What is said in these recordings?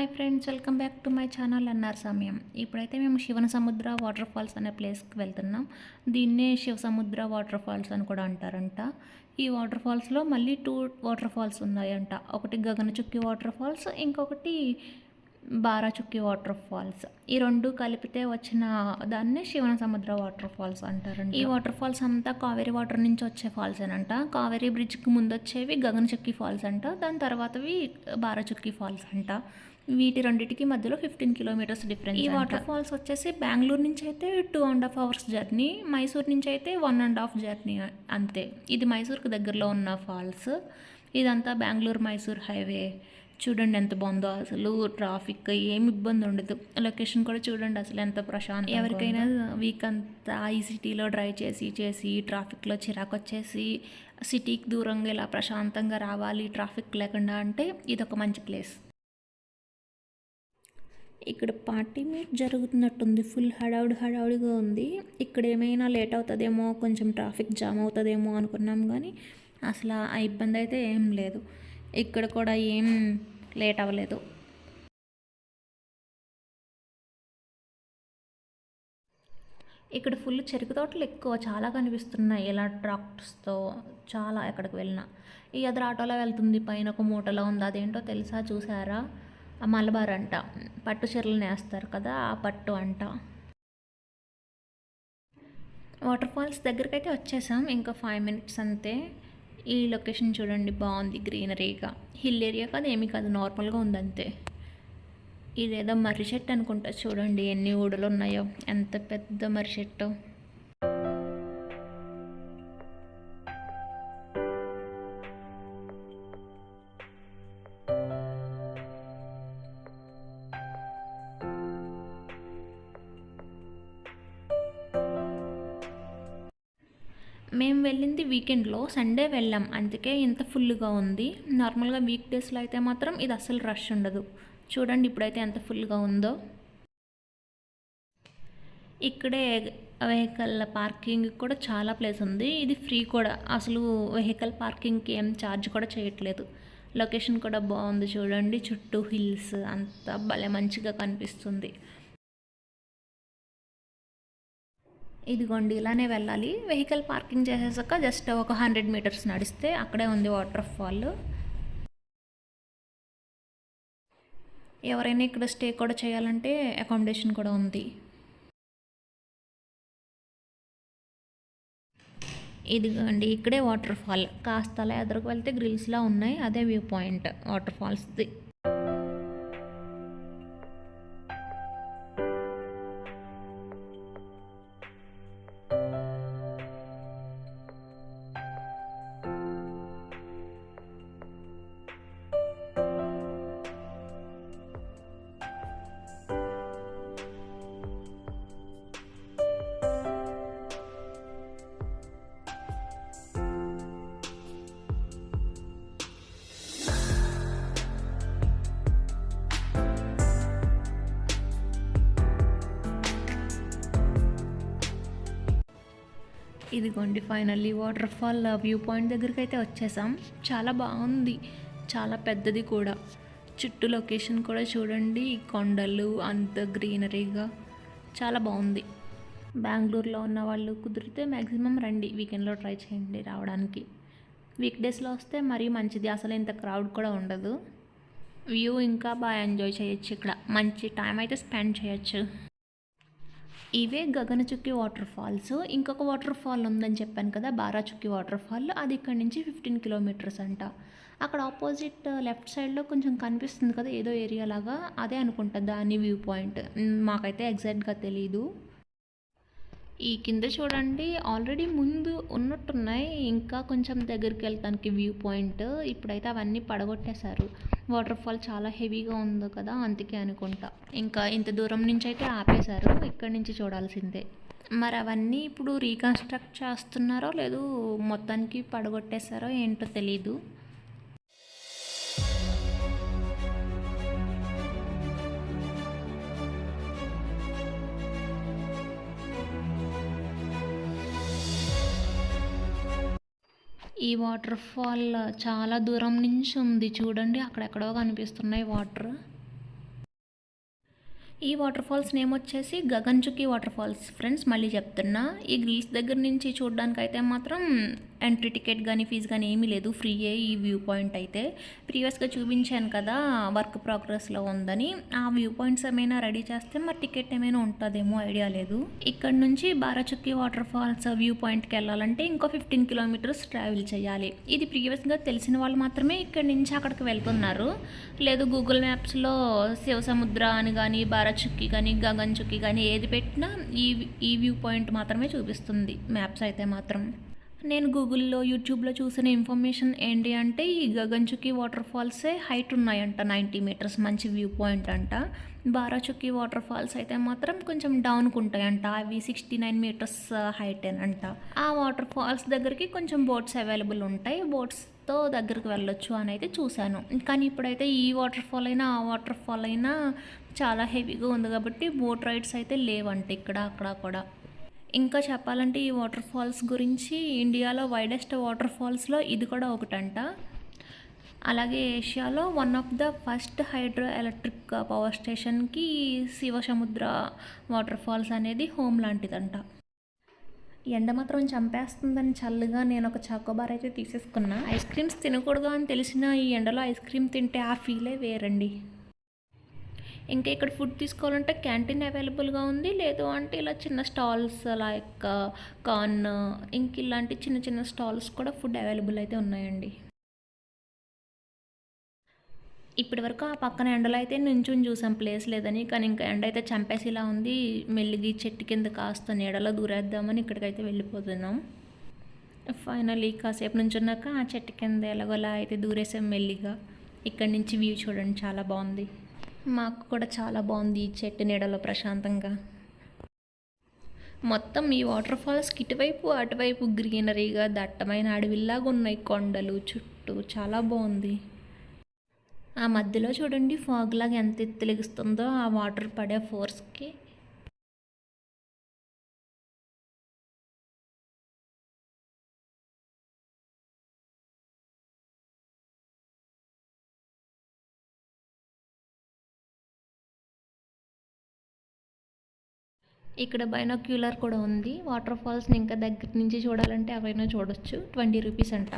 Hi friends, welcome back to my channel అన్నారు సమయం. ఇప్పుడైతే మేము శివన సముద్ర వాటర్ ఫాల్స్ అనే ప్లేస్కి వెళ్తున్నాం. దీన్నే శివ సముద్ర వాటర్ ఫాల్స్ అని కూడా అంటారంట. ఈ వాటర్ ఫాల్స్లో మళ్ళీ 2 వాటర్ ఫాల్స్ ఉన్నాయంట. ఒకటి గగనచుక్కి వాటర్ ఫాల్స్, ఇంకొకటి బారాచుక్కి వాటర్ ఫాల్స్. ఈ రెండు కలిపితే వచ్చిన దాన్నే శివన సముద్ర వాటర్ ఫాల్స్ అంటారంట. ఈ వాటర్ ఫాల్స్ అంతా కావేరీ వాటర్ నుంచి వచ్చే ఫాల్స్ అనంట. కావేరీ బ్రిడ్జ్కి ముందు వచ్చేవి గగనచుక్కి ఫాల్స్ అంట, దాని తర్వాతవి బారాచుక్కి ఫాల్స్ అంట. వీటి రెండింటికి మధ్యలో 15 కిలోమీటర్స్ డిఫరెన్స్. ఈ వాటర్ ఫాల్స్ వచ్చేసి బెంగళూరు నుంచి అయితే 2.5 అవర్స్ జర్నీ, మైసూర్ నుంచి అయితే 1.5 జర్నీ అంతే. ఇది మైసూర్కి దగ్గరలో ఉన్న ఫాల్స్. ఇదంతా బెంగళూరు మైసూర్ హైవే. చూడండి ఎంత బాగుందో, అసలు ట్రాఫిక్ ఏమి ఇబ్బంది ఉండదు. లొకేషన్ కూడా చూడండి అసలు ఎంత ప్రశాంతం. ఎవరికైనా వీక్ అంతా ఈ సిటీలో డ్రైవ్ చేసి ట్రాఫిక్లో చిరాకు వచ్చేసి సిటీకి దూరంగా ఇలా ప్రశాంతంగా రావాలి ట్రాఫిక్ లేకుండా అంటే ఇదొక మంచి ప్లేస్. ఇక్కడ పార్టీ మీట్ జరుగుతున్నట్టుంది. ఫుల్ హడావుడిగా ఉంది. ఇక్కడ ఏమైనా లేట్ అవుతుందేమో, కొంచెం ట్రాఫిక్ జామ్ అవుతుందేమో అనుకున్నాం, కానీ అసలు ఆ ఇబ్బంది అయితే ఏం లేదు. ఇక్కడ కూడా ఏం లేట్ అవ్వలేదు. ఇక్కడ ఫుల్ చెరుకు తోటలు ఎక్కువ చాలా కనిపిస్తున్నాయి. ఇలా ట్రాక్టర్స్తో చాలా ఎక్కడికి వెళ్ళినా. ఈ ఎదురు ఆటోలో వెళ్తుంది, పైన ఒక మూటలో ఉంది. అదేంటో తెలుసా, చూసారా? మలబార్ అంట, పట్టు చీరలు నేస్తారు కదా, ఆ పట్టు అంట. వాటర్ ఫాల్స్ దగ్గరికి అయితే వచ్చేసాం, ఇంకా 5 మినిట్స్ అంతే. ఈ లొకేషన్ చూడండి, బాగుంది గ్రీనరీగా. హిల్ ఏరియా కాదు, ఏమీ కాదు, నార్మల్గా ఉంది అంతే. ఇదేదో మర్రి చెట్టు అనుకుంటా, చూడండి ఎన్ని ఊడలు ఉన్నాయో, ఎంత పెద్ద మర్రి చెట్టు. మేము వెళ్ళింది వీకెండ్లో, సండే వెళ్ళాం, అందుకే ఇంత ఫుల్గా ఉంది. నార్మల్గా వీక్ డేస్లో అయితే మాత్రం ఇది అస్సలు రష్ ఉండదు. చూడండి ఇప్పుడైతే ఎంత ఫుల్గా ఉందో. ఇక్కడే వెహికల్ పార్కింగ్ కూడా చాలా ప్లేస్ ఉంది. ఇది ఫ్రీ కూడా, అసలు వెహికల్ పార్కింగ్కి ఏం ఛార్జ్ కూడా చేయట్లేదు. లొకేషన్ కూడా బాగుంది చూడండి, చుట్టూ హిల్స్, అంతా భలే మంచిగా కనిపిస్తుంది. ఇదిగోండి ఇలానే వెళ్ళాలి. వెహికల్ పార్కింగ్ చేసేసాక జస్ట్ ఒక 100 మీటర్స్ నడిస్తే అక్కడే ఉంది వాటర్ ఫాల్. ఎవరైనా ఇక్కడ స్టే కూడా చేయాలంటే అకామిడేషన్ కూడా ఉంది. ఇదిగోండి ఇక్కడే వాటర్ ఫాల్. కాస్త అలా ఎదురుకు వెళ్తే గ్రిల్స్లా ఉన్నాయి, అదే వ్యూ పాయింట్ వాటర్ ఫాల్స్ది. ఇదిగోండి finally waterfall view point దగ్గరికి అయితే వచ్చేసాం. చాలా బాగుంది, చాలా పెద్దది కూడా. చుట్టూ లొకేషన్ కూడా చూడండి, కొండలు, అంత గ్రీనరీగా చాలా బాగుంది. బెంగళూరులో ఉన్న వాళ్ళు కుదిరితే మ్యాక్సిమం రండి, వీకెండ్లో ట్రై చేయండి రావడానికి. వీక్ డేస్లో వస్తే మరీ మంచిది, అసలు ఇంత క్రౌడ్ కూడా ఉండదు. వ్యూ ఇంకా బాగా ఎంజాయ్ చేయొచ్చు. ఇక్కడ మంచి టైం అయితే స్పెండ్ చేయొచ్చు. ఇవే గగనచుక్కి వాటర్ ఫాల్స్. ఇంకొక వాటర్ ఫాల్ ఉందని చెప్పాను కదా, బారాచుక్కి వాటర్ ఫాల్. అది ఇక్కడ నుంచి 15 కిలోమీటర్స్ అంట. అక్కడ ఆపోజిట్ లెఫ్ట్ సైడ్లో కొంచెం కనిపిస్తుంది కదా ఏదో ఏరియా లాగా, అదే అనుకుంటా దాని వ్యూ పాయింట్. మాకైతే ఎగ్జాక్ట్గా తెలీదు. ఈ కింద చూడండి ఆల్రెడీ ముందు ఉన్నట్టున్నాయి, ఇంకా కొంచెం దగ్గరికి వెళ్తానికి వ్యూ పాయింట్. ఇప్పుడైతే అవన్నీ పడగొట్టేశారు. వాటర్ ఫాల్ చాలా హెవీగా ఉంది కదా, అందుకే అనుకుంటా ఇంకా ఇంత దూరం నుంచి అయితే ఆపేశారు. ఇక్కడి నుంచి చూడాల్సిందే. మరి అవన్నీ ఇప్పుడు రీకన్స్ట్రక్ట్ చేస్తున్నారో లేదు మొత్తానికి పడగొట్టేశారో ఏంటో తెలీదు. ఈ వాటర్ ఫాల్ చాలా దూరం నుంచి ఉంది చూడండి, అక్కడెక్కడో కనిపిస్తున్నాయి వాటర్. ఈ వాటర్ ఫాల్స్ నేమ్ వచ్చేసి గగన్చుకి వాటర్ ఫాల్స్ ఫ్రెండ్స్. మళ్ళీ చెప్తున్నా, ఈ గ్రిల్స్ దగ్గర నుంచి చూడడానికి అయితే మాత్రం ఎంట్రీ టికెట్ కానీ ఫీజు కానీ ఏమీ లేదు, ఫ్రీయే ఈ వ్యూ పాయింట్ అయితే. ప్రీవియస్గా చూపించాను కదా వర్క్ ప్రోగ్రెస్లో ఉందని, ఆ వ్యూ పాయింట్స్ ఏమైనా రెడీ చేస్తే మరి టికెట్ ఏమైనా ఉంటుందేమో ఐడియా లేదు. ఇక్కడ నుంచి బారాచుక్కి వాటర్ ఫాల్స్ వ్యూ పాయింట్కి వెళ్ళాలంటే ఇంకో 15 కిలోమీటర్స్ ట్రావెల్ చేయాలి. ఇది ప్రీవియస్గా తెలిసిన వాళ్ళు మాత్రమే ఇక్కడి నుంచి అక్కడికి వెళ్తున్నారు. లేదు గూగుల్ మ్యాప్స్లో శివసముద్ర అని కానీ బారాచుక్కి కానీ గగన్చుక్కి కానీ ఏది పెట్టినా ఈ వ్యూ పాయింట్ మాత్రమే చూపిస్తుంది మ్యాప్స్ అయితే మాత్రం. నేను గూగుల్లో యూట్యూబ్లో చూసిన ఇన్ఫర్మేషన్ ఏంటి అంటే ఈ గగన్చుక్కి వాటర్ ఫాల్సే హైట్ ఉన్నాయంట, 90 మీటర్స్, మంచి వ్యూ పాయింట్ అంట. బారాచుక్కి వాటర్ ఫాల్స్ అయితే మాత్రం కొంచెం డౌన్కి ఉంటాయంట, అవి 69 మీటర్స్ హైట్ అంట. ఆ వాటర్ ఫాల్స్ దగ్గరికి కొంచెం బోట్స్ అవైలబుల్ ఉంటాయి, బోట్స్తో దగ్గరికి వెళ్ళొచ్చు అని అయితే చూశాను. కానీ ఇప్పుడైతే ఈ వాటర్ ఫాల్ అయినా ఆ వాటర్ ఫాల్ అయినా చాలా హెవీగా ఉంది కాబట్టి బోట్ రైడ్స్ అయితే లేవంట ఇక్కడ అక్కడ కూడా. ఇంకా చెప్పాలంటే ఈ వాటర్ ఫాల్స్ గురించి ఇండియాలో వైడెస్ట్ వాటర్ ఫాల్స్లో ఇది కూడా ఒకటంట. అలాగే ఏషియాలో one of the first hydro electric power స్టేషన్కి శివసముద్ర వాటర్ ఫాల్స్ అనేది హోమ్ లాంటిదంట. ఎండ మాత్రం చంపేస్తుందని చల్లగా నేను ఒక చాకోబార్ అయితే తీసేసుకున్నా. ఐస్ క్రీమ్స్ తినకూడదు అని తెలిసిన ఈ ఎండలో ఐస్ క్రీమ్ తింటే ఆ ఫీలే వేరండి. ఇంకా ఇక్కడ ఫుడ్ తీసుకోవాలంటే క్యాంటీన్ అవైలబుల్గా ఉంది, లేదు అంటే ఇలా చిన్న స్టాల్స్ లైక్ కార్న్, ఇంక ఇలాంటి చిన్న చిన్న స్టాల్స్ కూడా ఫుడ్ అవైలబుల్ అయితే ఉన్నాయండి. ఇప్పటి వరకు ఆ పక్కన ఎండలో అయితే నుంచుని చూసాం ప్లేస్ లేదని, కానీ ఇంకా ఎండ అయితే చంపేసేలా ఉంది. మెల్లిగి చెట్టు కింద కాస్త నీడలో దూరేద్దామని ఇక్కడికైతే వెళ్ళిపోతున్నాం. ఫైనల్లీ కాసేపు నుంచున్నాక ఆ చెట్టు కింద ఎలాగోలా అయితే దూరేసాం మెల్లిగా. ఇక్కడి నుంచి వ్యూ చూడండి, చాలా బాగుంది. మాకు కూడా చాలా బాగుంది ఈ చెట్టు నీడలో ప్రశాంతంగా. మొత్తం ఈ వాటర్ ఫాల్స్కి ఇటువైపు అటువైపు గ్రీనరీగా దట్టమైన అడవిలాగా ఉన్నాయి కొండలు చుట్టూ, చాలా బాగుంది. ఆ మధ్యలో చూడండి ఫాగ్ లాగా ఎంత ఎత్తులెగుస్తుందో ఆ వాటర్ పడే ఫోర్స్కి. ఇక్కడ బైనాక్యులర్ కూడా ఉంది. వాటర్ ఫాల్స్ని ఇంకా దగ్గర నుంచి చూడాలంటే అవైనా చూడొచ్చు, 20 రూపీస్ అంట.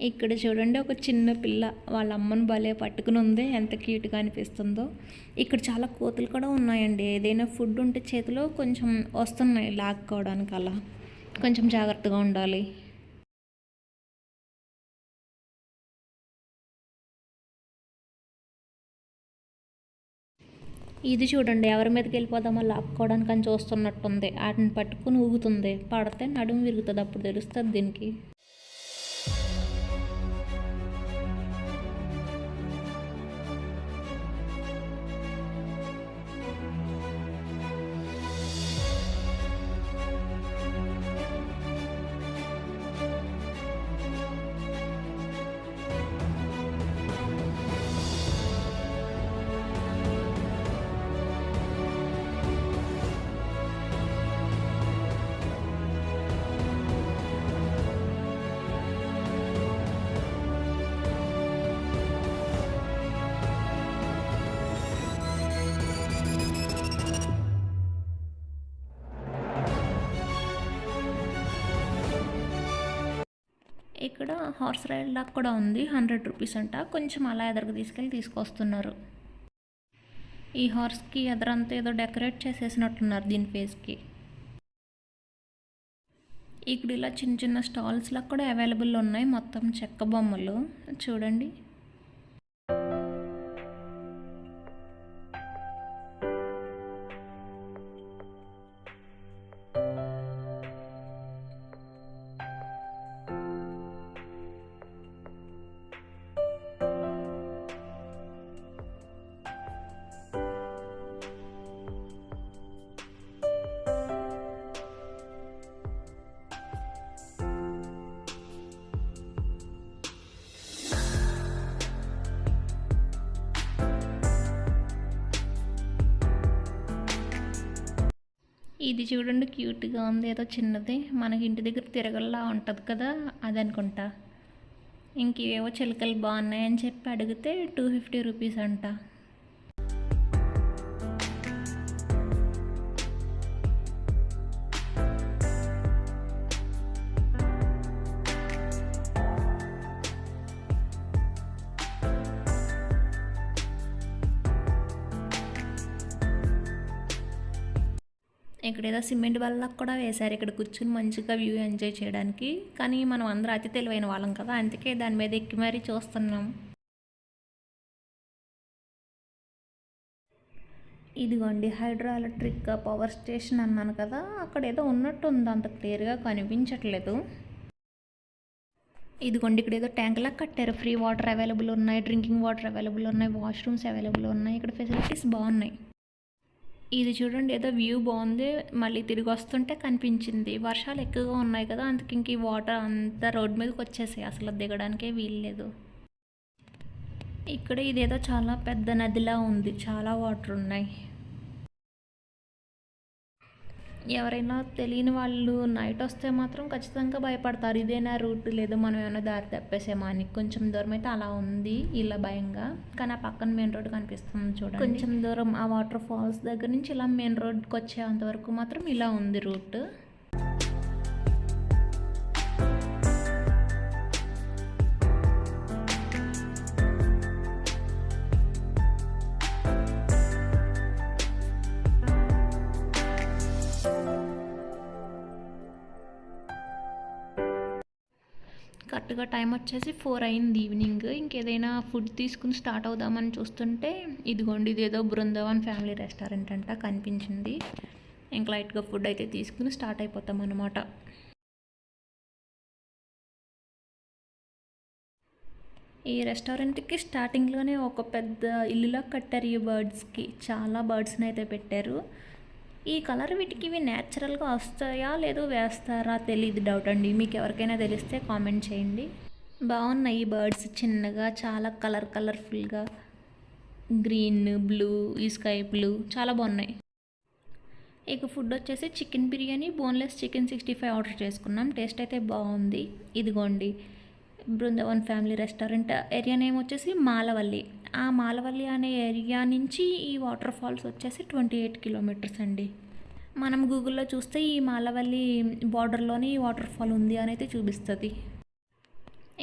ఇక్కడ చూడండి ఒక చిన్న పిల్ల వాళ్ళ అమ్మను భలే పట్టుకుని ఉంది, ఎంత క్యూట్గా అనిపిస్తుందో. ఇక్కడ చాలా కోతులు కూడా ఉన్నాయండి. ఏదైనా ఫుడ్ ఉంటే చేతిలో కొంచెం వస్తున్నాయి లాక్కోవడానికి, అలా కొంచెం జాగ్రత్తగా ఉండాలి. ఇది చూడండి ఎవరి మీదకి వెళ్ళిపోదామో లాక్కోవడానికి అని చూస్తున్నట్టుంది. వాటిని పట్టుకుని ఊగుతుంది, పడితే నడుము విరుగుతుంది, అప్పుడు తెలుస్తుంది దీనికి. ఇక్కడ హార్స్ రైడ్ లాగా కూడా ఉంది, 100 రూపీస్ అంట. కొంచెం అలా ఎదురుకు తీసుకెళ్ళి తీసుకొస్తున్నారు. ఈ హార్స్కి ఎదురంతా ఏదో డెకరేట్ చేసేసినట్టున్నారు దీని ఫేస్కి. ఇక్కడ ఇలా చిన్న చిన్న స్టాల్స్లో కూడా అవైలబుల్ ఉన్నాయి, మొత్తం చెక్క బొమ్మలు చూడండి. ఇది చూడండి క్యూట్గా ఉంది, ఏదో చిన్నది మనకి ఇంటి దగ్గర తిరగల్లా ఉంటుంది కదా అదనుకుంటా. ఇంక ఇవేవో చిలకలు బాగున్నాయని చెప్పి అడిగితే 250 రూపీస్ అంట. ఇక్కడ ఏదో సిమెంట్ బల్లకు కూడా వేశారు ఇక్కడ కూర్చుని మంచిగా వ్యూ ఎంజాయ్ చేయడానికి. కానీ మనం అందరూ అతి తెలివైన వాళ్ళం కదా, అందుకే దాని మీద ఎక్కి మరీ చూస్తున్నాం. ఇదిగోండి హైడ్రో ఎలక్ట్రిక్ పవర్ స్టేషన్ అన్నాను కదా, అక్కడ ఏదో ఉన్నట్టు ఉంది, అంత క్లియర్గా కనిపించట్లేదు. ఇదిగోండి ఇక్కడ ఏదో ట్యాంక్లా కట్టారు, ఫ్రీ వాటర్ అవైలబుల్ ఉన్నాయి, డ్రింకింగ్ వాటర్ అవైలబుల్ ఉన్నాయి, వాష్రూమ్స్ అవైలబుల్ ఉన్నాయి, ఇక్కడ ఫెసిలిటీస్ బాగున్నాయి. ఇది చూడండి ఏదో వ్యూ బాగుంది, మళ్ళీ తిరిగి వస్తుంటే కనిపించింది. వర్షాలు ఎక్కువగా ఉన్నాయి కదా, అందుకే ఇంక ఈ వాటర్ అంతా రోడ్ మీదకి వచ్చేసాయి, అసలు దిగడానికే వీల్లేదు. ఇక్కడ ఇదేదో చాలా పెద్ద నదిలా ఉంది, చాలా వాటర్ ఉన్నాయి. ఎవరైనా తెలియని వాళ్ళు నైట్ వస్తే మాత్రం ఖచ్చితంగా భయపడతారు, ఇదేనా రూట్, లేదు మనం ఏమైనా దారి తప్పేసేమా అని. కొంచెం దూరం అయితే అలా ఉంది ఇలా భయంగా, కానీ ఆ పక్కన మెయిన్ రోడ్ కనిపిస్తుంది చూడండి. కొంచెం దూరం ఆ వాటర్ ఫాల్స్ దగ్గర నుంచి ఇలా మెయిన్ రోడ్కి వచ్చేంతవరకు మాత్రం ఇలా ఉంది రూట్. కరెక్ట్గా టైం వచ్చేసి 4 అయింది ఈవినింగ్. ఇంకేదైనా ఫుడ్ తీసుకుని స్టార్ట్ అవుదామని చూస్తుంటే ఇదిగోండి ఇదేదో బృందావన్ ఫ్యామిలీ రెస్టారెంట్ అంట కనిపించింది. ఇంకా లైట్గా ఫుడ్ అయితే తీసుకుని స్టార్ట్ అయిపోతాం అన్నమాట. ఈ రెస్టారెంట్కి స్టార్టింగ్లోనే ఒక పెద్ద ఇల్లులా కట్టారు, ఈ బర్డ్స్కి చాలా బర్డ్స్ని అయితే పెట్టారు. ఈ కలర్ వీటికి ఇవి న్యాచురల్గా వస్తాయా లేదో వేస్తారా తెలియదు, డౌట్ అండి. మీకు ఎవరికైనా తెలిస్తే కామెంట్ చేయండి. బాగున్నాయి ఈ బర్డ్స్, చిన్నగా చాలా కలర్ఫుల్గా, గ్రీన్, బ్లూ, ఈ స్కై బ్లూ చాలా బాగున్నాయి. ఇక ఫుడ్ వచ్చేసి chicken biryani, boneless chicken 65 order చేసుకున్నాం. టేస్ట్ అయితే బాగుంది. ఇదిగోండి Brindavan family restaurant. Area name వచ్చేసి మాలవల్లి. ఆ మాలవల్లి అనే ఏరియా నుంచి ఈ వాటర్ ఫాల్స్ వచ్చేసి 28 కిలోమీటర్స్ అండి. మనం గూగుల్లో చూస్తే ఈ మాలవల్లి బార్డర్లోనే ఈ వాటర్ ఫాల్ ఉంది అని అయితే చూపిస్తుంది.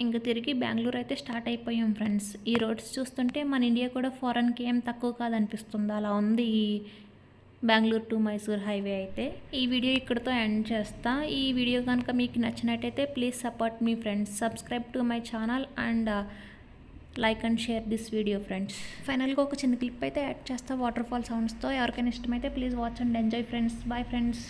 ఇంక తిరిగి బెంగళూరు అయితే స్టార్ట్ అయిపోయాం ఫ్రెండ్స్. ఈ రోడ్స్ చూస్తుంటే మన ఇండియా కూడా ఫారెన్కి ఏం తక్కువ కాదనిపిస్తుంది, అలా ఉంది ఈ బెంగళూరు టు మైసూర్ హైవే అయితే. ఈ వీడియో ఇక్కడితో ఎండ్ చేస్తా. ఈ వీడియో కనుక మీకు నచ్చినట్టయితే please support me friends, subscribe to my channel and like and share this video friends. ఫైనల్గా ఒక చిన్న క్లిప్ అయితే యాడ్ చేస్తా వాటర్ ఫాల్ సౌండ్స్తో. ఎవరికైనా ఇష్టమైతే please watch and enjoy friends. Bye friends.